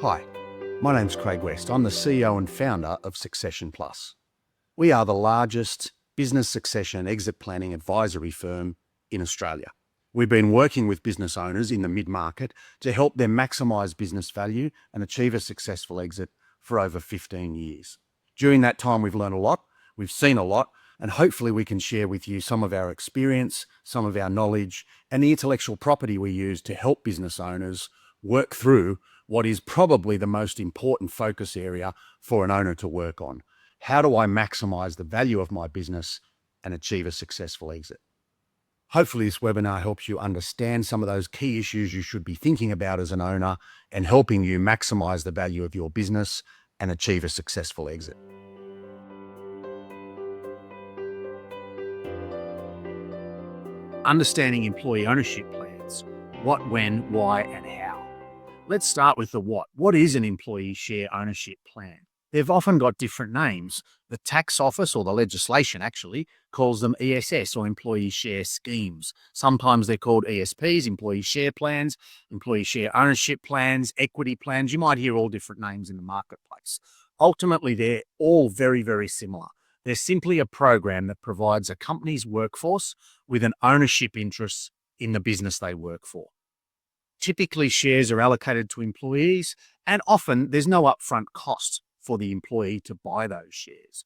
Hi, my name's Craig West. I'm the CEO and founder of Succession Plus. We are the largest business succession and exit planning advisory firm in Australia. We've been working with business owners in the mid-market to help them maximise business value and achieve a successful exit for over 15 years. During that time, we've learned a lot, we've seen a lot, and hopefully we can share with you some of our experience, some of our knowledge, and the intellectual property we use to help business owners work through what is probably the most important focus area for an owner to work on. How do I maximize the value of my business and achieve a successful exit? Hopefully this webinar helps you understand some of those key issues you should be thinking about as an owner and helping you maximize the value of your business and achieve a successful exit. Understanding employee ownership plans. What, when, why, and how. Let's start with the what. What is an employee share ownership plan? They've often got different names. The tax office, or the legislation actually, calls them ESS, or employee share schemes. Sometimes they're called ESPs, employee share plans, employee share ownership plans, equity plans. You might hear all different names in the marketplace. Ultimately, they're all very, very similar. They're simply a program that provides a company's workforce with an ownership interest in the business they work for. Typically, shares are allocated to employees, and often there's no upfront cost for the employee to buy those shares.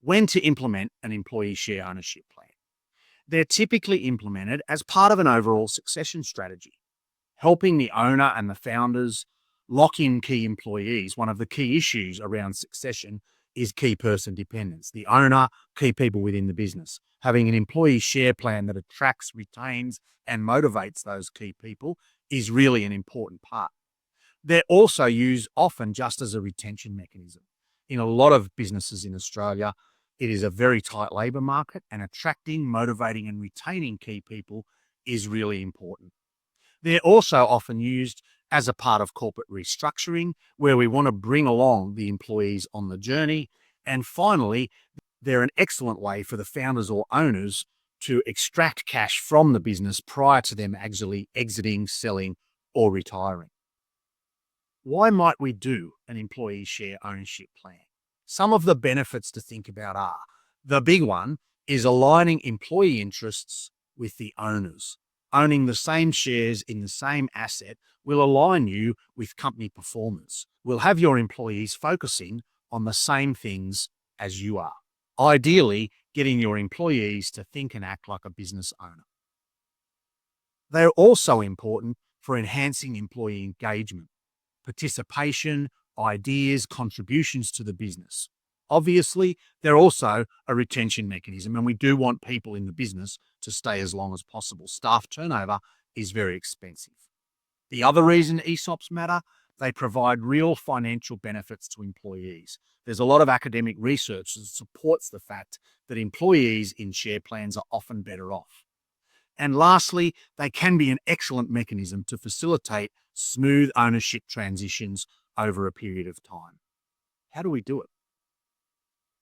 When to implement an employee share ownership plan? They're typically implemented as part of an overall succession strategy, helping the owner and the founders lock in key employees. One of the key issues around succession is key person dependence. The owner, key people within the business. Having an employee share plan that attracts, retains, and motivates those key people is really an important part. They're also used often just as a retention mechanism. In a lot of businesses in Australia, it is a very tight labour market, and attracting, motivating, and retaining key people is really important. They're also often used as a part of corporate restructuring, where we want to bring along the employees on the journey. And finally, they're an excellent way for the founders or owners to extract cash from the business prior to them actually exiting, selling, or retiring. Why might we do an employee share ownership plan? Some of the benefits to think about are, the big one is aligning employee interests with the owners. Owning the same shares in the same asset will align you with company performance. Will have your employees focusing on the same things as you are. Ideally, getting your employees to think and act like a business owner. They're also important for enhancing employee engagement, participation, ideas, contributions to the business. Obviously, they're also a retention mechanism, and we do want people in the business to stay as long as possible. Staff turnover is very expensive. The other reason ESOPs matter, they provide real financial benefits to employees. There's a lot of academic research that supports the fact that employees in share plans are often better off. And lastly, they can be an excellent mechanism to facilitate smooth ownership transitions over a period of time. How do we do it?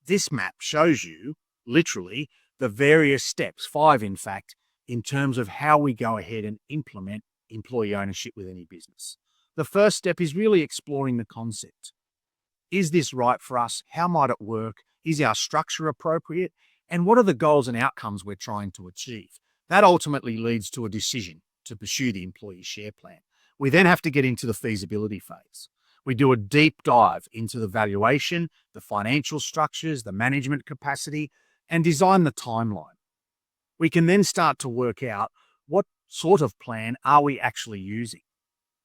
This map shows you, literally, the various steps, 5 in fact, in terms of how we go ahead and implement employee ownership with any business. The first step is really exploring the concept. Is this right for us? How might it work? Is our structure appropriate? And what are the goals and outcomes we're trying to achieve? That ultimately leads to a decision to pursue the employee share plan. We then have to get into the feasibility phase. We do a deep dive into the valuation, the financial structures, the management capacity, and design the timeline. We can then start to work out what sort of plan are we actually using.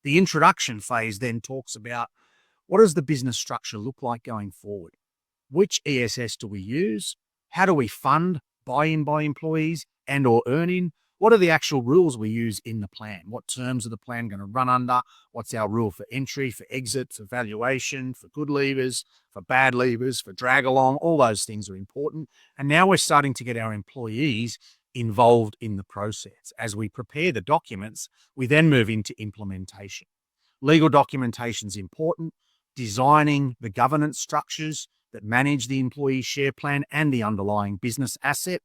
The introduction phase then talks about what does the business structure look like going forward? Which ESS do we use? How do we fund buy-in by employees and or earn-in? What are the actual rules we use in the plan? What terms are the plan going to run under? What's our rule for entry, for exit, for valuation, for good leavers, for bad leavers, for drag along? All those things are important. And now we're starting to get our employees involved in the process. As we prepare the documents, we then move into implementation. Legal documentation is important. Designing the governance structures that manage the employee share plan and the underlying business asset.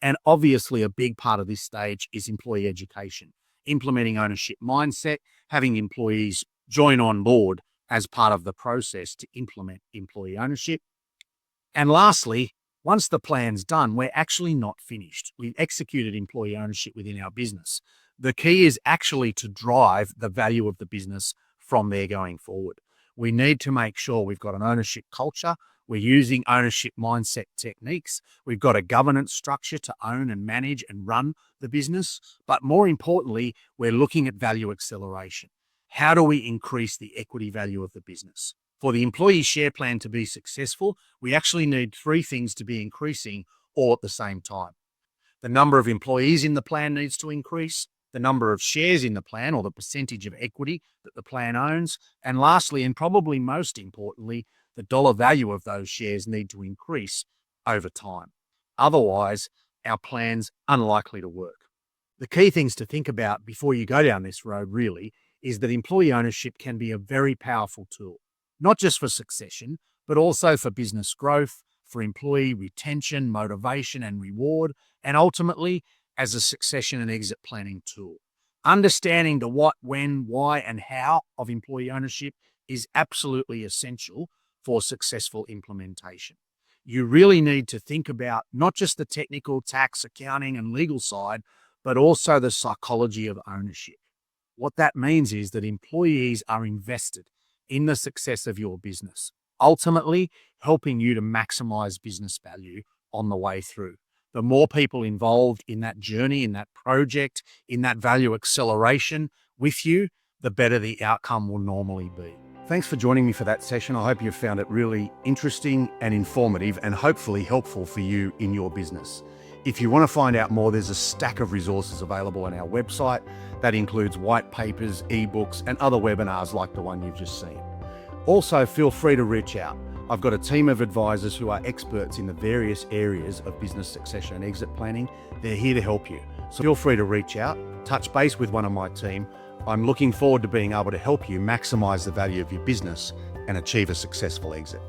And obviously a big part of this stage is employee education, implementing ownership mindset, having employees join on board as part of the process to implement employee ownership. And lastly, once the plan's done, we're actually not finished. We've executed employee ownership within our business. The key is actually to drive the value of the business from there going forward. We need to make sure we've got an ownership culture. We're using ownership mindset techniques. We've got a governance structure to own and manage and run the business. But more importantly, we're looking at value acceleration. How do we increase the equity value of the business? For the employee share plan to be successful, we actually need three things to be increasing all at the same time. The number of employees in the plan needs to increase, the number of shares in the plan or the percentage of equity that the plan owns, and lastly, and probably most importantly, the dollar value of those shares need to increase over time. Otherwise, our plan's unlikely to work. The key things to think about before you go down this road really is that employee ownership can be a very powerful tool, not just for succession, but also for business growth, for employee retention, motivation, and reward, and ultimately as a succession and exit planning tool. Understanding the what, when, why, and how of employee ownership is absolutely essential for successful implementation. You really need to think about not just the technical, tax, accounting, and legal side, but also the psychology of ownership. What that means is that employees are invested in the success of your business, ultimately helping you to maximize business value on the way through. The more people involved in that journey, in that project, in that value acceleration with you, the better the outcome will normally be. Thanks for joining me for that session. I hope you found it really interesting and informative and hopefully helpful for you in your business. If you want to find out more, there's a stack of resources available on our website. That includes white papers, ebooks, and other webinars like the one you've just seen. Also, feel free to reach out. I've got a team of advisors who are experts in the various areas of business succession and exit planning. They're here to help you. So feel free to reach out, touch base with one of my team. I'm looking forward to being able to help you maximize the value of your business and achieve a successful exit.